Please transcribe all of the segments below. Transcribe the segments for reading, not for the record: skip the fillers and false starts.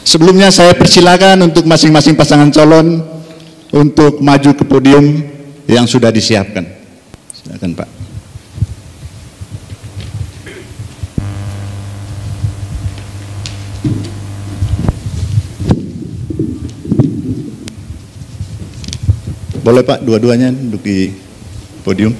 Sebelumnya saya persilakan untuk masing-masing pasangan calon untuk maju ke podium yang sudah disiapkan. Silakan Pak. Boleh Pak, dua-duanya duduk di podium.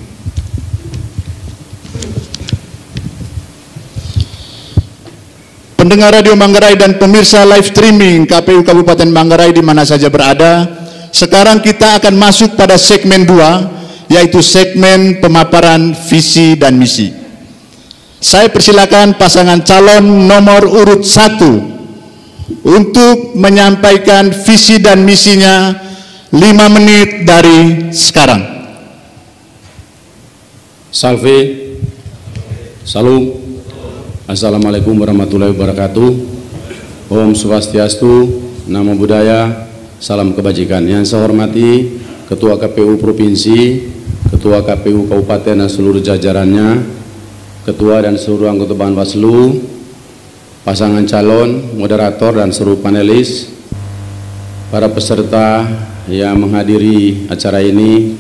Pendengar Radio Manggarai dan pemirsa live streaming KPU Kabupaten Manggarai di mana saja berada, sekarang kita akan masuk pada segmen 2, yaitu segmen pemaparan visi dan misi. Saya persilakan pasangan calon nomor urut 1 untuk menyampaikan visi dan misinya 5 menit dari sekarang. Salve, salam. Assalamualaikum warahmatullahi wabarakatuh. Om Swastiastu, Namo Buddhaya, salam kebajikan. Yang saya hormati Ketua KPU Provinsi, Ketua KPU Kabupaten dan seluruh jajarannya, Ketua dan seluruh anggota Bawaslu, pasangan calon, moderator dan seluruh panelis, para peserta yang menghadiri acara ini,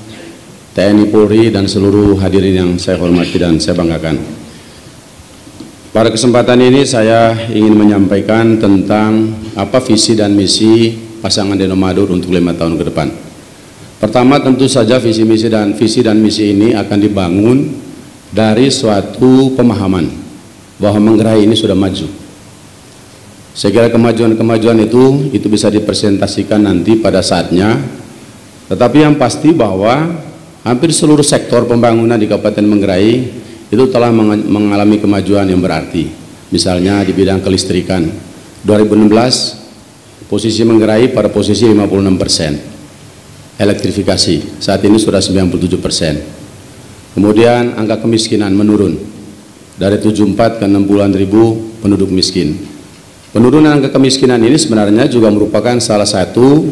TNI Polri dan seluruh hadirin yang saya hormati dan saya banggakan. Pada kesempatan ini saya ingin menyampaikan tentang apa visi dan misi pasangan Denomadur untuk 5 tahun ke depan. Pertama, tentu saja visi dan misi ini akan dibangun dari suatu pemahaman bahwa Manggarai ini sudah maju. Saya kira kemajuan-kemajuan itu bisa dipresentasikan nanti pada saatnya. Tetapi yang pasti bahwa hampir seluruh sektor pembangunan di Kabupaten Manggarai itu telah mengalami kemajuan yang berarti. Misalnya di bidang kelistrikan, 2016 posisi Manggarai pada posisi 56%, elektrifikasi saat ini sudah 97%. Kemudian angka kemiskinan menurun dari 74 ke 60-an ribu penduduk miskin. Penurunan angka kemiskinan ini sebenarnya juga merupakan salah satu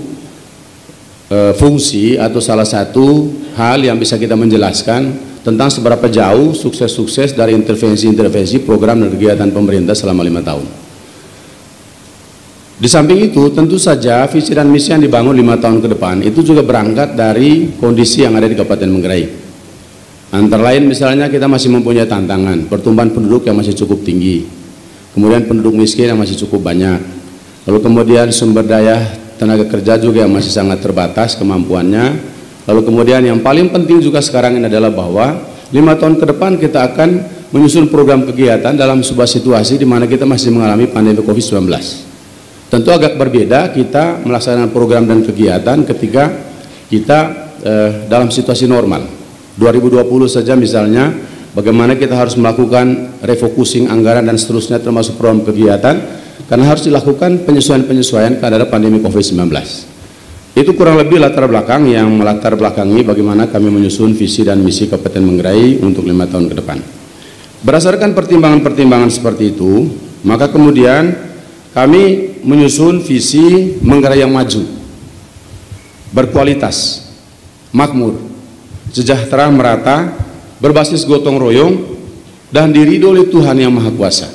fungsi atau salah satu hal yang bisa kita menjelaskan tentang seberapa jauh sukses-sukses dari intervensi-intervensi program dan kegiatan pemerintah selama 5 tahun. Di samping itu, tentu saja visi dan misi yang dibangun 5 tahun ke depan itu juga berangkat dari kondisi yang ada di Kabupaten Manggarai. Antara lain misalnya kita masih mempunyai tantangan, pertumbuhan penduduk yang masih cukup tinggi, kemudian penduduk miskin yang masih cukup banyak, lalu kemudian sumber daya tenaga kerja juga yang masih sangat terbatas kemampuannya. Lalu kemudian yang paling penting juga sekarang ini adalah bahwa 5 tahun ke depan kita akan menyusun program kegiatan dalam sebuah situasi di mana kita masih mengalami pandemi COVID-19. Tentu agak berbeda kita melaksanakan program dan kegiatan ketika kita dalam situasi normal. 2020 saja misalnya, bagaimana kita harus melakukan refocusing anggaran dan seterusnya termasuk program kegiatan, karena harus dilakukan penyesuaian-penyesuaian karena pandemi COVID-19. Itu kurang lebih latar belakang yang melatar belakangi bagaimana kami menyusun visi dan misi Kabupaten Manggarai untuk 5 tahun ke depan. Berdasarkan pertimbangan-pertimbangan seperti itu, maka kemudian kami menyusun visi Manggarai yang maju, berkualitas, makmur, sejahtera merata, berbasis gotong royong, dan diridhoi oleh Tuhan Yang Maha Kuasa.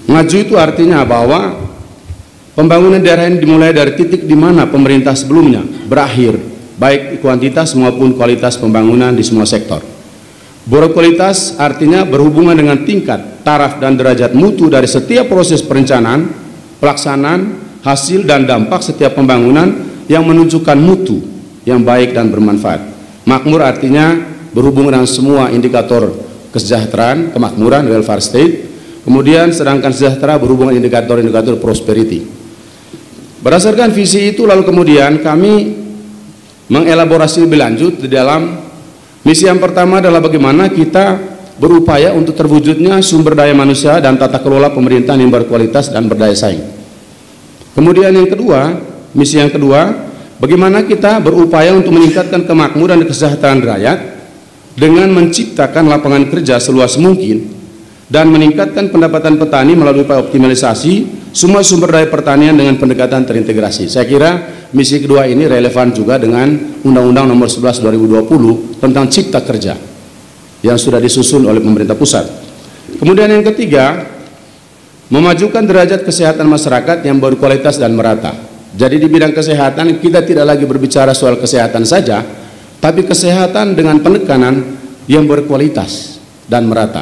Maju itu artinya bahwa pembangunan daerah ini dimulai dari titik di mana pemerintah sebelumnya berakhir, baik kuantitas maupun kualitas pembangunan di semua sektor. Berkualitas artinya berhubungan dengan tingkat, taraf, dan derajat mutu dari setiap proses perencanaan, pelaksanaan, hasil, dan dampak setiap pembangunan yang menunjukkan mutu yang baik dan bermanfaat. Makmur artinya berhubungan dengan semua indikator kesejahteraan, kemakmuran, welfare state. Kemudian sedangkan sejahtera berhubungan indikator-indikator prosperity. Berdasarkan visi itu lalu kemudian kami mengelaborasi lebih lanjut di dalam misi yang pertama adalah bagaimana kita berupaya untuk terwujudnya sumber daya manusia dan tata kelola pemerintahan yang berkualitas dan berdaya saing. Kemudian yang kedua, misi yang kedua, bagaimana kita berupaya untuk meningkatkan kemakmuran dan kesejahteraan rakyat dengan menciptakan lapangan kerja seluas mungkin dan meningkatkan pendapatan petani melalui upaya optimalisasi semua sumber daya pertanian dengan pendekatan terintegrasi. Saya kira misi kedua ini relevan juga dengan Undang-Undang Nomor 11 2020 tentang Cipta Kerja yang sudah disusun oleh pemerintah pusat. Kemudian yang ketiga, Memajukan derajat kesehatan masyarakat yang berkualitas dan merata. Jadi di bidang kesehatan kita tidak lagi berbicara soal kesehatan saja, tapi kesehatan dengan penekanan yang berkualitas dan merata.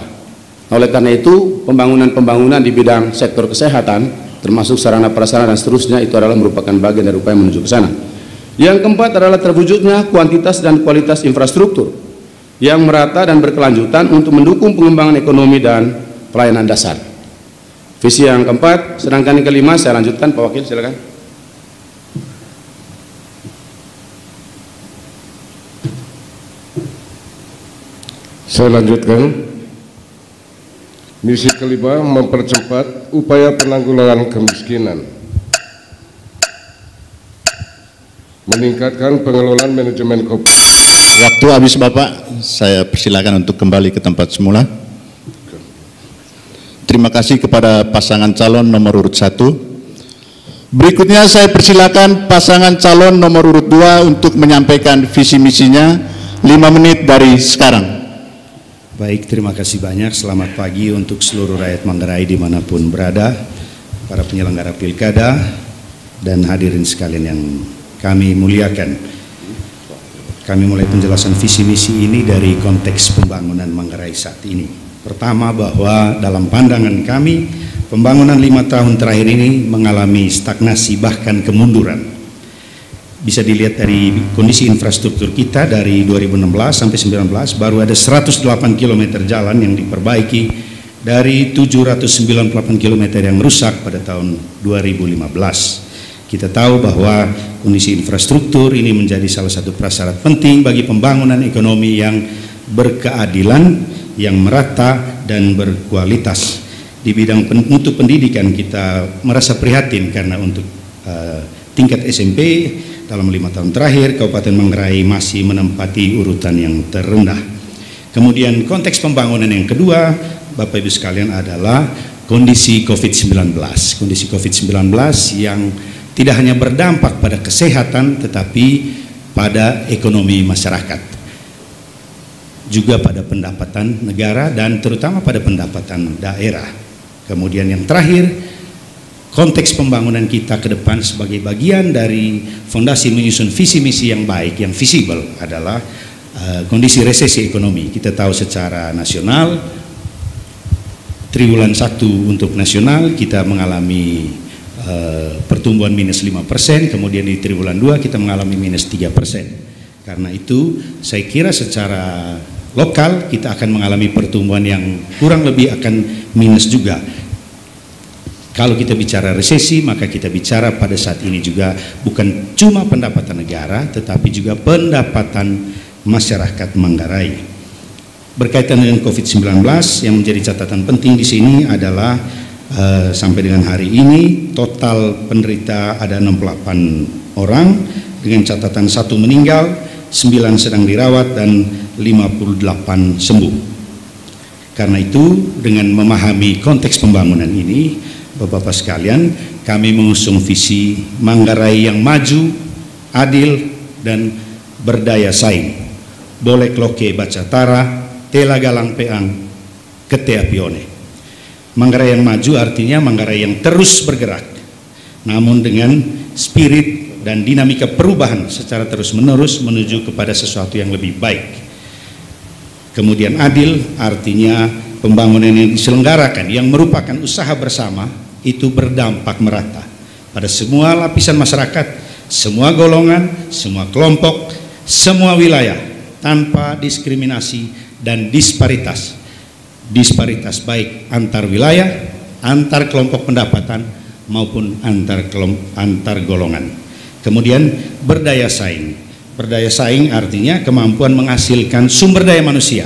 Oleh karena itu, pembangunan di bidang sektor kesehatan, termasuk sarana prasarana dan seterusnya, itu adalah merupakan bagian dari upaya menuju ke sana. Yang keempat adalah terwujudnya kuantitas dan kualitas infrastruktur yang merata dan berkelanjutan untuk mendukung pengembangan ekonomi dan pelayanan dasar. Visi yang keempat, sedangkan yang kelima saya lanjutkan, Pak Wakil, silakan. Saya lanjutkan. Misi kelima, mempercepat upaya penanggulangan kemiskinan, meningkatkan pengelolaan manajemen kopi. Waktu habis Bapak, saya persilakan untuk kembali ke tempat semula. Terima kasih kepada pasangan calon nomor urut 1. Berikutnya saya persilakan pasangan calon nomor urut 2 untuk menyampaikan visi misinya 5 menit dari sekarang. Baik, terima kasih banyak. Selamat pagi untuk seluruh rakyat Manggarai dimanapun berada, para penyelenggara pilkada, dan hadirin sekalian yang kami muliakan. Kami mulai penjelasan visi misi ini dari konteks pembangunan Manggarai saat ini. Pertama, bahwa dalam pandangan kami, pembangunan 5 tahun terakhir ini mengalami stagnasi bahkan kemunduran. Bisa dilihat dari kondisi infrastruktur kita dari 2016 sampai 2019 baru ada 108 km jalan yang diperbaiki dari 798 km yang rusak pada tahun 2015. Kita tahu bahwa kondisi infrastruktur ini menjadi salah satu prasyarat penting bagi pembangunan ekonomi yang berkeadilan, yang merata dan berkualitas. Di bidang mutu pendidikan kita merasa prihatin karena untuk tingkat SMP dalam 5 tahun terakhir Kabupaten Manggarai masih menempati urutan yang terendah. Kemudian konteks pembangunan yang kedua, Bapak Ibu sekalian, adalah kondisi COVID-19. Kondisi COVID-19 yang tidak hanya berdampak pada kesehatan tetapi pada ekonomi masyarakat, juga pada pendapatan negara dan terutama pada pendapatan daerah. Kemudian yang terakhir, konteks pembangunan kita ke depan sebagai bagian dari fondasi menyusun visi misi yang baik, yang visible, adalah kondisi resesi ekonomi. Kita tahu secara nasional, triwulan 1 untuk nasional kita mengalami pertumbuhan minus 5%, kemudian di triwulan 2 kita mengalami minus 3%. Karena itu saya kira secara lokal kita akan mengalami pertumbuhan yang kurang lebih akan minus juga. Kalau kita bicara resesi, maka kita bicara pada saat ini juga bukan cuma pendapatan negara, tetapi juga pendapatan masyarakat Manggarai. Berkaitan dengan COVID-19, yang menjadi catatan penting di sini adalah sampai dengan hari ini total penderita ada 68 orang dengan catatan 1 meninggal, 9 sedang dirawat dan 58 sembuh. Karena itu, dengan memahami konteks pembangunan ini, Bapak-Bapak sekalian, kami mengusung visi Manggarai yang maju, adil dan berdaya saing. Bolek loke bacatara, tela galang peang, ketea pione. Manggarai yang maju artinya Manggarai yang terus bergerak, namun dengan spirit dan dinamika perubahan secara terus-menerus menuju kepada sesuatu yang lebih baik. Kemudian adil artinya pembangunan yang diselenggarakan yang merupakan usaha bersama itu berdampak merata pada semua lapisan masyarakat, semua golongan, semua kelompok, semua wilayah tanpa diskriminasi dan disparitas. Disparitas baik antar wilayah, antar kelompok pendapatan maupun antar golongan. Kemudian berdaya saing. Berdaya saing artinya kemampuan menghasilkan sumber daya manusia,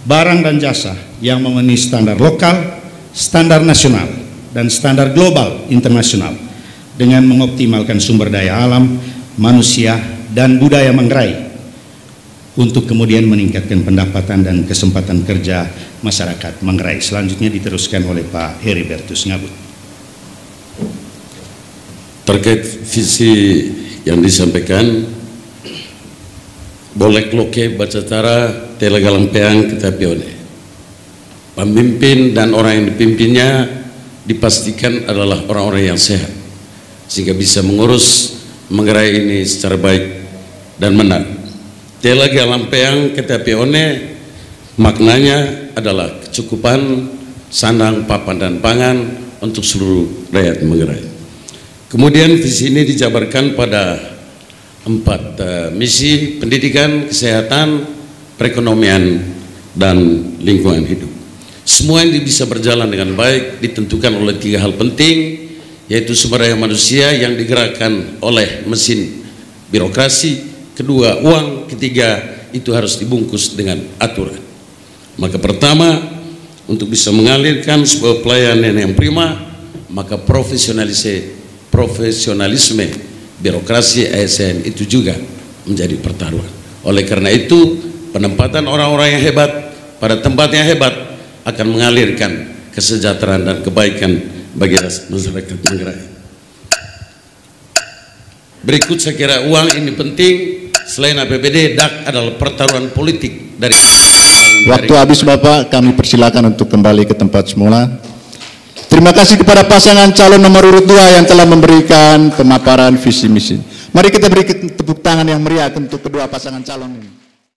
barang dan jasa yang memenuhi standar lokal, standar nasional, dan standar global internasional dengan mengoptimalkan sumber daya alam, manusia, dan budaya Manggarai untuk kemudian meningkatkan pendapatan dan kesempatan kerja masyarakat Manggarai. Selanjutnya diteruskan oleh Pak Heribertus Ngabut. Terkait visi yang disampaikan, bolek loke bacatara tela galang peang kita pione. Pemimpin dan orang yang dipimpinnya dipastikan adalah orang-orang yang sehat, sehingga bisa mengurus Manggarai ini secara baik dan benar. Telaga lampeang ketapi one maknanya adalah kecukupan sandang, papan, dan pangan untuk seluruh rakyat Manggarai. Kemudian visi ini dijabarkan pada 4 misi: pendidikan, kesehatan, perekonomian, dan lingkungan hidup. Semua ini bisa berjalan dengan baik ditentukan oleh 3 hal penting, yaitu sumber daya manusia yang digerakkan oleh mesin birokrasi, kedua uang, ketiga itu harus dibungkus dengan aturan. Maka pertama, untuk bisa mengalirkan sebuah pelayanan yang prima, maka profesionalisme birokrasi ASN itu juga menjadi pertaruhan. Oleh karena itu, penempatan orang-orang yang hebat pada tempat yang hebat akan mengalirkan kesejahteraan dan kebaikan bagi masyarakat Manggarai. Berikut saya kira uang ini penting. Selain APBD, DAK adalah pertaruhan politik dari waktu habis Bapak, kami persilakan untuk kembali ke tempat semula. Terima kasih kepada pasangan calon nomor urut 2 yang telah memberikan pemaparan visi misi. Mari kita beri tepuk tangan yang meriah untuk kedua pasangan calon ini.